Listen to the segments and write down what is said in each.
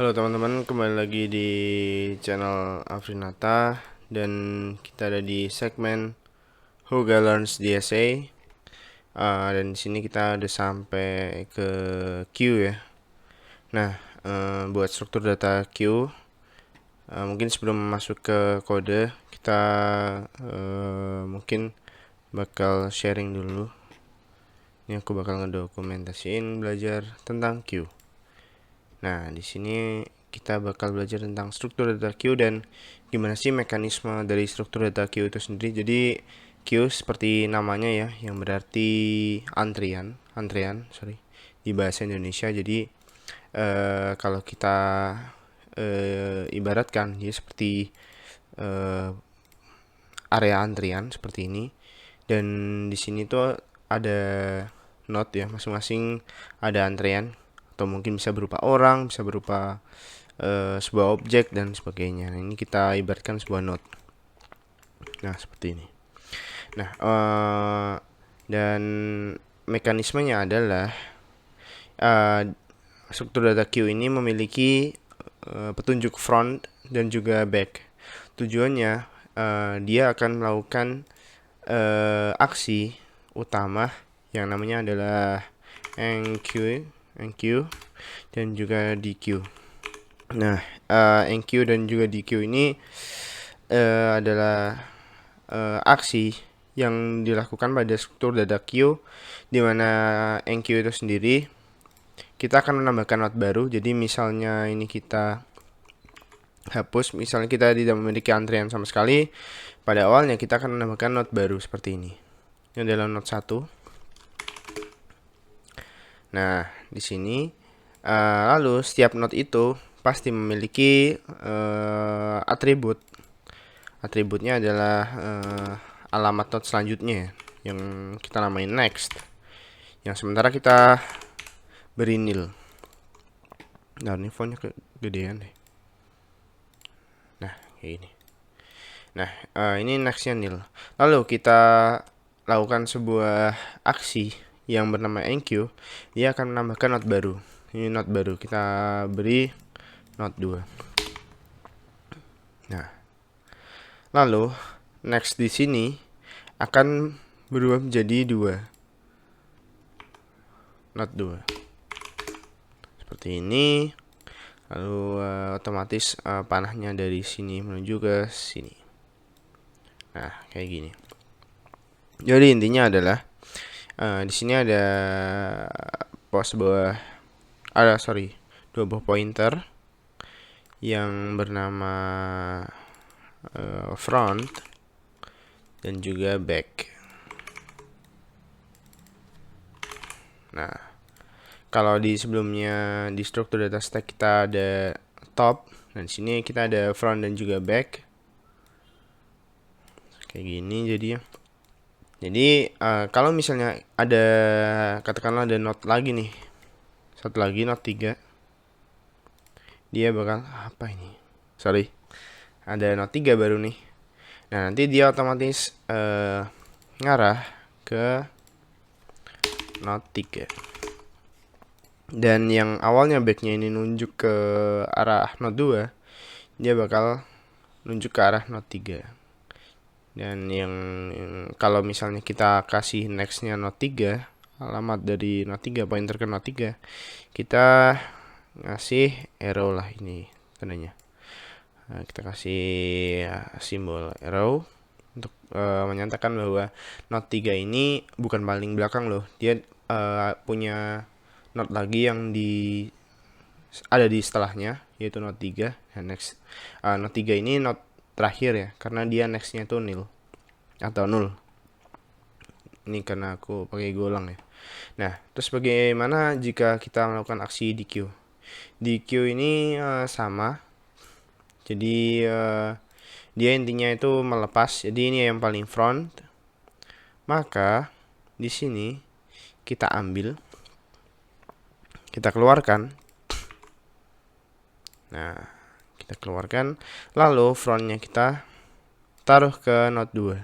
Halo teman-teman, kembali lagi di channel Afrinata dan kita ada di segmen Hugo Learns DSA. Dan di sini kita udah sampai ke Q ya. Nah, buat struktur data Q, mungkin sebelum masuk ke kode kita mungkin bakal sharing dulu. Ini aku bakal ngedokumentasiin belajar tentang Q. Nah, di sini kita bakal belajar tentang struktur data queue dan gimana sih mekanisme dari struktur data queue itu sendiri. Jadi queue seperti namanya ya, yang berarti antrean, di bahasa Indonesia. Jadi kalau kita ibaratkan dia seperti area antrian seperti ini. Dan di sini tuh ada node ya, masing-masing ada antrean atau mungkin bisa berupa orang, bisa berupa sebuah objek dan sebagainya. Nah, ini kita ibaratkan sebuah node. Nah, seperti ini. Nah, dan mekanismenya adalah struktur data queue ini memiliki petunjuk front dan juga back. Tujuannya dia akan melakukan aksi utama yang namanya adalah enqueue dan juga dequeue. Nah, enqueue dan juga dequeue ini adalah aksi yang dilakukan pada struktur data queue, di mana enqueue itu sendiri kita akan menambahkan node baru. Jadi misalnya ini kita hapus, misalnya kita tidak memiliki antrian sama sekali, pada awalnya kita akan menambahkan node baru seperti ini. Ini adalah node 1. Nah, di sini lalu setiap node itu pasti memiliki atribut. Atributnya adalah alamat node selanjutnya ya, yang kita namain next. Yang sementara kita beri nil. Nah, ini fontnya kegedean deh. Nah, kayak ini. Nah, ini nextnya nil. Lalu kita lakukan sebuah aksi yang bernama enqueue. Dia akan menambahkan node baru. Ini node baru, kita beri node 2. Nah, lalu next di sini akan berubah menjadi 2. Node 2. Seperti ini. Lalu otomatis panahnya dari sini menuju ke sini. Nah, kayak gini. Jadi intinya adalah di sini ada dua buah pointer yang bernama front dan juga back. Nah, kalau di sebelumnya di struktur data stack kita ada top, dan di sini kita ada front dan juga back. Kayak gini jadinya. Jadi kalau misalnya ada, katakanlah ada node lagi nih, satu lagi node 3, dia bakal apa ini? Ada node 3 baru nih. Nah, nanti dia otomatis ngarah ke node 3. Dan yang awalnya backnya ini nunjuk ke arah node 2, dia bakal nunjuk ke arah node 3. Dan yang kalau misalnya kita kasih nextnya node 3, alamat dari node 3, pointer ke node 3, kita ngasih arrow lah, ini tandanya. Nah, kita kasih simbol arrow untuk menyatakan bahwa node 3 ini bukan paling belakang loh. Dia punya node lagi yang ada di setelahnya, yaitu node 3. Dan next node 3 ini node terakhir ya, karena dia nextnya itu nil atau 0. Ini karena aku pakai golang ya. Nah, terus bagaimana jika kita melakukan aksi dequeue? Dequeue ini sama. Jadi dia intinya itu melepas. Jadi ini yang paling front. Maka di sini kita ambil, kita keluarkan. Nah, kita keluarkan, lalu frontnya kita taruh ke node 2.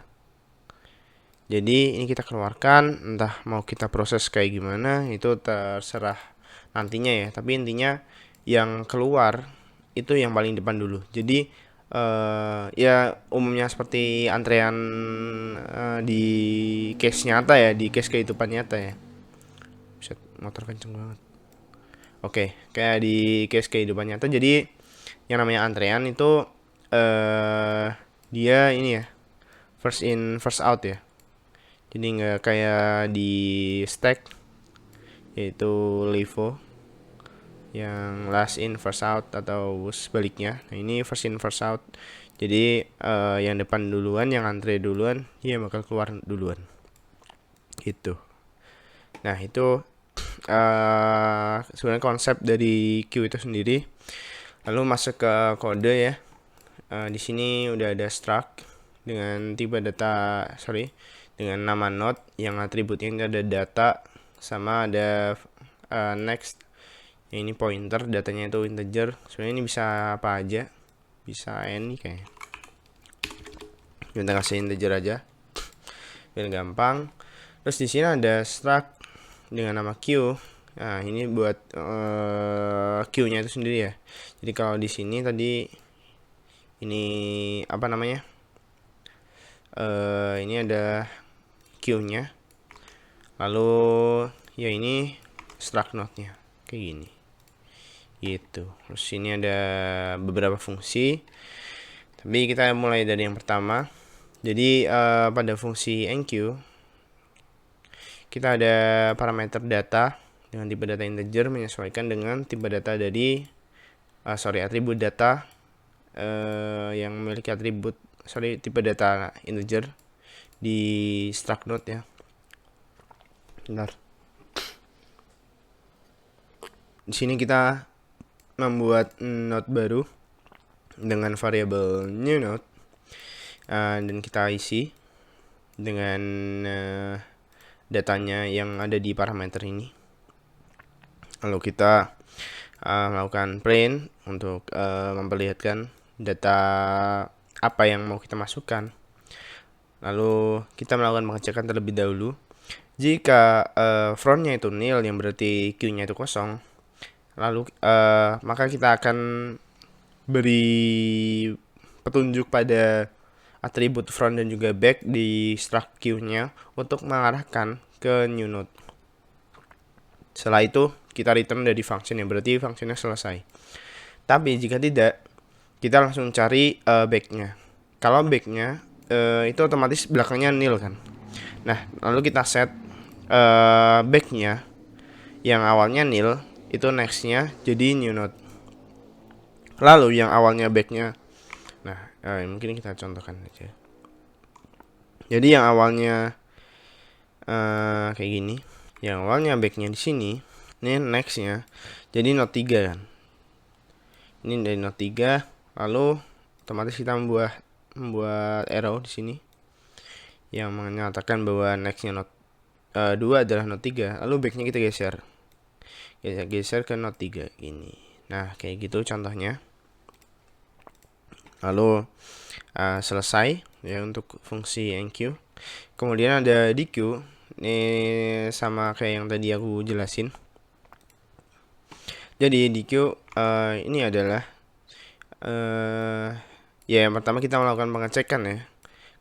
Jadi ini kita keluarkan, entah mau kita proses kayak gimana itu terserah nantinya ya. Tapi intinya yang keluar itu yang paling depan dulu. Jadi ya umumnya seperti antrean di case nyata ya, di case kehidupan nyata ya. Buset, motor kenceng banget. Oke, kayak di case kehidupan nyata. Jadi yang namanya antrean itu dia ini ya, first in first out ya. Jadi nggak kayak di stack, yaitu LIFO yang last in first out atau sebaliknya. Nah, ini first in first out. Jadi yang depan duluan, yang antre duluan, dia bakal keluar duluan. Gitu. Nah, itu sebenarnya konsep dari queue itu sendiri. Lalu masuk ke kode ya. Di sini udah ada struct dengan tipe data, dengan nama node yang atributnya ada data sama ada next. Ini pointer, datanya itu integer. Sebenarnya ini bisa apa aja, bisa any kayak. Kita kasih integer aja biar gampang. Terus di sini ada struct dengan nama q. Nah, ini buat q-nya itu sendiri ya. Jadi kalau di sini tadi ini apa namanya? Ini ada q-nya. Lalu ya ini struct node-nya kayak gini. Gitu. Terus ini ada beberapa fungsi. Tapi kita mulai dari yang pertama. Jadi pada fungsi enqueue kita ada parameter data dengan tipe data integer menyesuaikan dengan tipe data dari atribut data yang memiliki tipe data integer di struct node ya. Bentar. Di sini kita membuat node baru dengan variabel new node dan kita isi dengan datanya yang ada di parameter ini. Lalu kita melakukan print untuk memperlihatkan data apa yang mau kita masukkan. Lalu kita melakukan pengecekan terlebih dahulu. Jika frontnya itu nil, yang berarti queue-nya itu kosong, lalu maka kita akan beri petunjuk pada atribut front dan juga back di struct queue-nya untuk mengarahkan ke new node. Setelah itu kita return dari function yang berarti functionnya selesai. Tapi jika tidak, kita langsung cari back-nya. Kalau back-nya itu otomatis belakangnya nil kan. Nah, lalu kita set back-nya yang awalnya nil itu next-nya jadi new node. Lalu yang awalnya back-nya, nah mungkin kita contohkan aja. Jadi yang awalnya kayak gini, yang awalnya back-nya di sini, ini next-nya jadi node 3 kan. Ini dari node 3, lalu otomatis kita membuat arrow di sini yang menyatakan bahwa next-nya node 2 adalah node 3, lalu back-nya kita geser ke node 3 gini. Nah, kayak gitu contohnya. Lalu selesai ya untuk fungsi enqueue. Kemudian ada dequeue. Ini sama kayak yang tadi aku jelasin. Jadi dequeue ini adalah ya yang pertama kita melakukan pengecekan ya.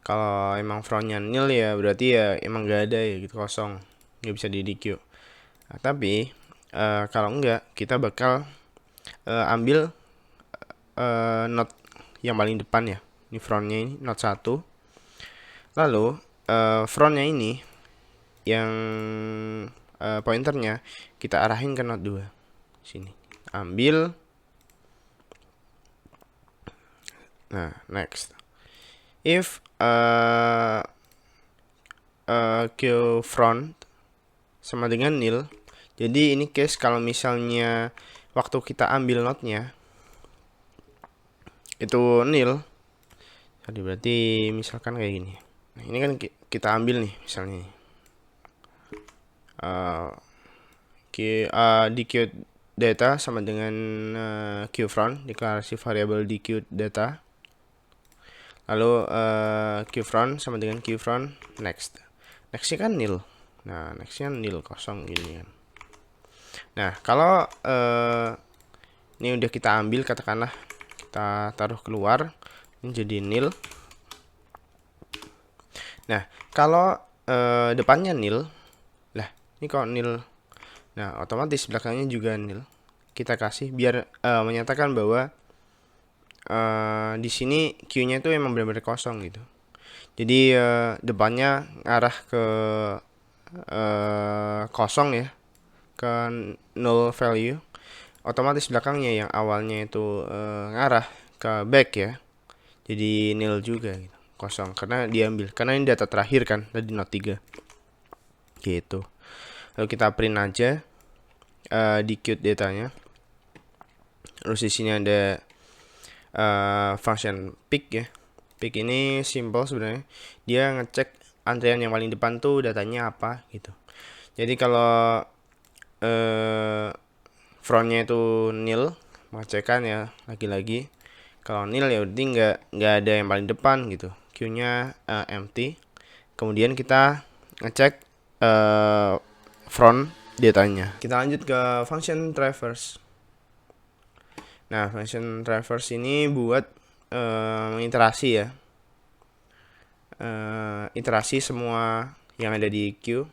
Kalau emang frontnya nil ya berarti ya emang gak ada ya gitu, kosong, nggak bisa di dequeue. Nah, tapi kalau enggak, kita bakal ambil node yang paling depan ya. Ini frontnya, ini node 1. Lalu frontnya ini yang pointernya kita arahin ke node 2 sini. Ambil. Nah, next. If queue front sama dengan nil. Jadi ini case kalau misalnya waktu kita ambil node-nya itu nil. Jadi berarti misalkan kayak gini. Nah, ini kan kita ambil nih misalnya dequeue data sama dengan queue front, deklarasi variabel dequeue data. Lalu queue front sama dengan queue front next. Nextnya kan nil. Nah, nextnya nil, kosong gini kan. Nah, kalau ini udah kita ambil, katakanlah kita taruh keluar, ini jadi nil. Nah, kalau depannya nil, lah ini kok nil, nah otomatis belakangnya juga nil. Kita kasih biar menyatakan bahwa di sini Q-nya itu emang benar-benar kosong gitu. Jadi depannya ngarah ke kosong ya, ke null value. Otomatis belakangnya yang awalnya itu ngarah ke back ya, jadi nil juga gitu, kosong karena diambil, karena ini data terakhir kan tadi not 3 gitu. Lalu kita print aja di queue datanya. Terus di sini ada function pick ya. Pick ini simple sebenarnya, dia ngecek antrian yang paling depan tuh datanya apa gitu. Jadi kalau frontnya itu nil, mengecekan ya lagi-lagi. Kalau nil ya berarti nggak ada yang paling depan gitu, queue-nya empty. Kemudian kita ngecek front datanya. Kita lanjut ke function traverse. Nah, function traverse ini buat mengiterasi ya, iterasi semua yang ada di queue.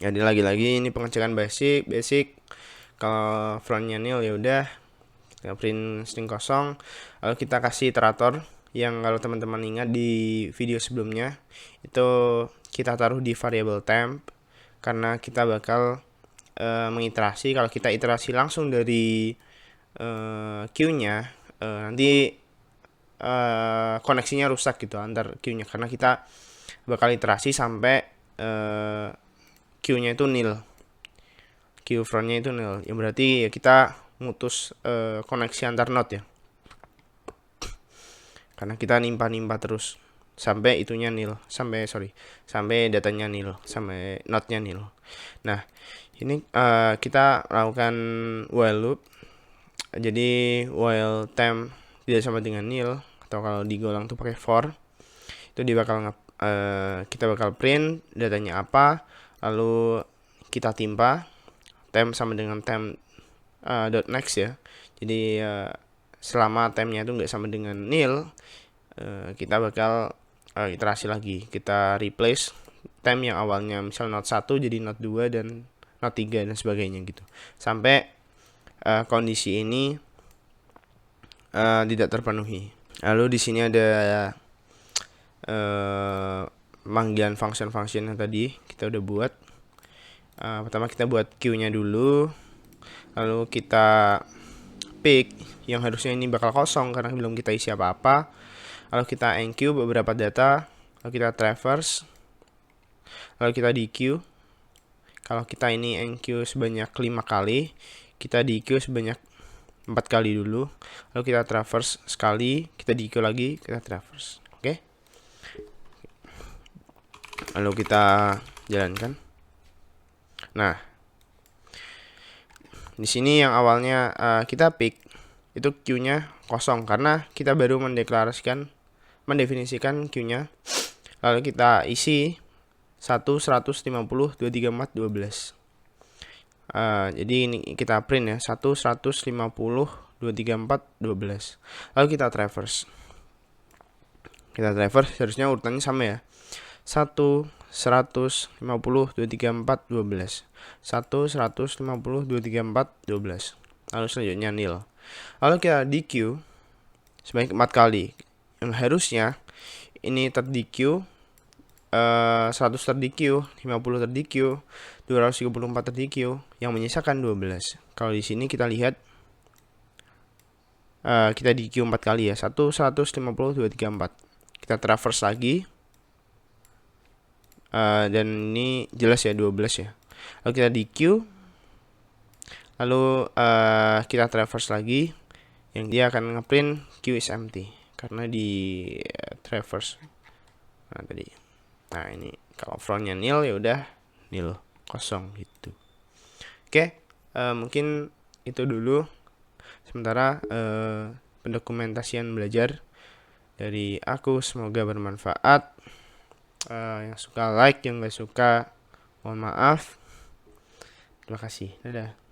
Jadi lagi-lagi ini pengecekan basic. Kalau frontnya nil ya udah kita print string kosong. Lalu kita kasih iterator yang kalau teman-teman ingat di video sebelumnya itu kita taruh di variable temp, karena kita bakal mengiterasi. Kalau kita iterasi langsung dari queue-nya nanti koneksinya rusak gitu antar queue-nya, karena kita bakal iterasi sampai queue-nya itu nil, queue frontnya itu nil, yang berarti ya kita mutus koneksi antar node ya, karena kita nimpa terus sampai itunya nil, sampai datanya nil, sampai node-nya nil. Nah, ini kita lakukan while loop. Jadi while temp tidak sama dengan nil, atau kalau digolang tuh pakai for, itu dia bakal kita bakal print datanya apa, lalu kita timpa temp sama dengan temp dot next ya. Jadi selama tempnya itu nggak sama dengan nil, kita bakal iterasi lagi, kita replace temp yang awalnya misal not 1 jadi not 2 dan not 3 dan sebagainya gitu, sampai kondisi ini tidak terpenuhi. Lalu di sini ada panggilan function yang tadi kita udah buat. Pertama kita buat queue-nya dulu, lalu kita pick yang harusnya ini bakal kosong karena belum kita isi apa-apa. Lalu kita enqueue beberapa data, lalu kita traverse, lalu kita dequeue. Kalau kita ini enqueue sebanyak 5 kali, kita dequeue sebanyak 4 kali dulu, lalu kita traverse sekali, kita dequeue lagi, kita traverse. Oke. Lalu kita jalankan. Nah, di sini yang awalnya kita pick itu queue-nya kosong karena kita baru mendefinisikan queue-nya. Lalu kita isi 1, 150, 2, 3, 4, 12. Jadi ini kita print ya, 1, 150, 2, 3, 4, 12. Lalu kita traverse. Harusnya urutannya sama ya. 1, 150, 2, 3, 4, 12. 1, 150, 2, 3, 4, 12. Lalu selanjutnya nil. Lalu kita dequeue sebanyak 4 kali. Yang harusnya ini terdequeue 100 terdequeue, 50 terdequeue, 234 terdequeue, yang menyisakan 12. Kalau di sini kita lihat kita dequeue 4 kali ya. 1, 150, 2, 3, 4. Kita traverse lagi. Dan ini jelas ya 12 ya. Lalu kita dequeue. Lalu kita traverse lagi, yang dia akan ngeprint queue is empty karena di traverse. Nah tadi. Nah ini kalau frontnya nil ya udah nil, kosong gitu. Oke, mungkin itu dulu sementara pendokumentasian belajar dari aku, semoga bermanfaat. Yang suka like, yang gak suka mohon maaf. Terima kasih, dadah.